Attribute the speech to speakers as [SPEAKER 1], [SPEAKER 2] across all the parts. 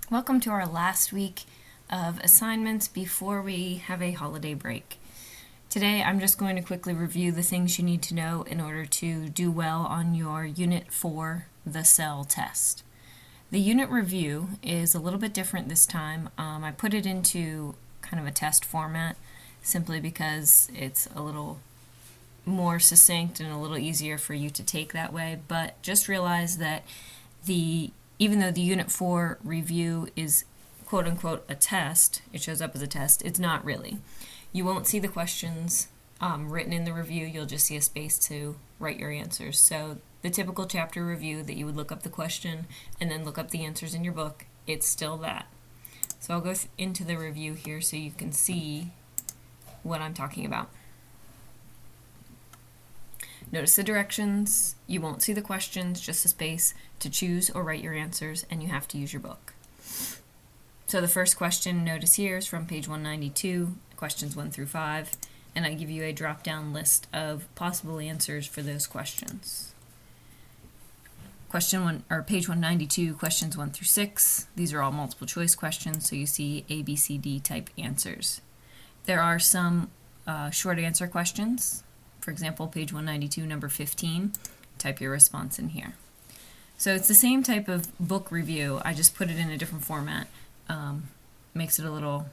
[SPEAKER 1] Welcome to our last week of assignments before we have a holiday break. Today I'm just going to quickly review the things you need to know in order to do well on your Unit 4, the CEL test. The unit review is a little bit different this time. I put it into kind of a test format simply because it's a little more succinct and a little easier for you to take that way, but just realize that even though the Unit 4 review is quote-unquote a test, it shows up as a test, it's not really. You won't see the questions written in the review, you'll just see a space to write your answers. So the typical chapter review that you would look up the question and then look up the answers in your book, it's still that. So I'll go into the review here so you can see what I'm talking about. Notice the directions, you won't see the questions, just a space to choose or write your answers, and you have to use your book. So the first question, notice here, is from page 192, questions 1 through 5, and I give you a drop-down list of possible answers for those questions. Question 1, or page 192, questions 1 through 6, these are all multiple choice questions, so you see A, B, C, D type answers. There are some short answer questions. For example, page 192, number 15, type your response in here. So it's the same type of book review, I just put it in a different format. Makes it a little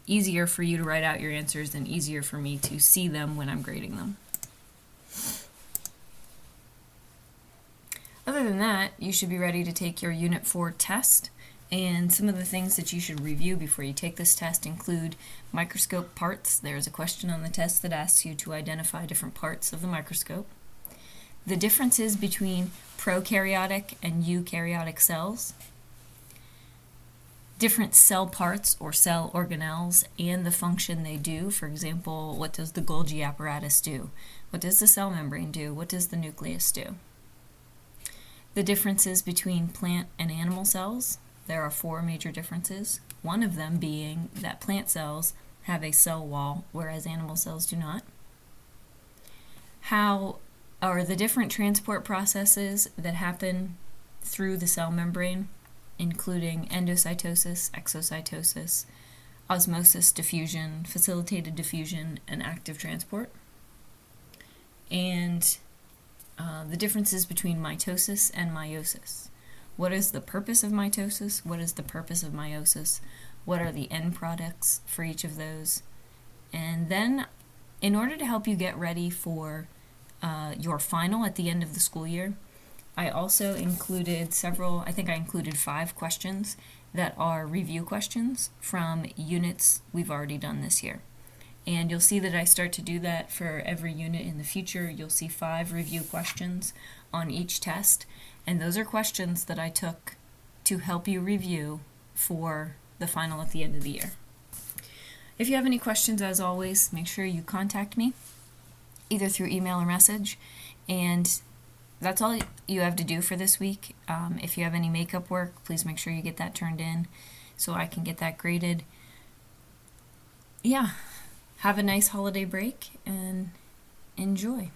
[SPEAKER 1] easier for you to write out your answers and easier for me to see them when I'm grading them. Other than that, you should be ready to take your Unit 4 test. And some of the things that you should review before you take this test include microscope parts. There's a question on the test that asks you to identify different parts of the microscope. The differences between prokaryotic and eukaryotic cells. Different cell parts or cell organelles and the function they do. For example, what does the Golgi apparatus do? What does the cell membrane do? What does the nucleus do? The differences between plant and animal cells. There are 4 major differences, one of them being that plant cells have a cell wall, whereas animal cells do not. How are the different transport processes that happen through the cell membrane, including endocytosis, exocytosis, osmosis, diffusion, facilitated diffusion, and active transport. And the differences between mitosis and meiosis. What is the purpose of mitosis? What is the purpose of meiosis? What are the end products for each of those? And then, in order to help you get ready for your final at the end of the school year, I also included I think I included 5 questions that are review questions from units we've already done this year. And you'll see that I start to do that for every unit in the future. You'll see 5 review questions on each test. And those are questions that I took to help you review for the final at the end of the year. If you have any questions, as always, make sure you contact me, either through email or message. And that's all you have to do for this week. If you have any makeup work, please make sure you get that turned in so I can get that graded. Yeah, have a nice holiday break and enjoy.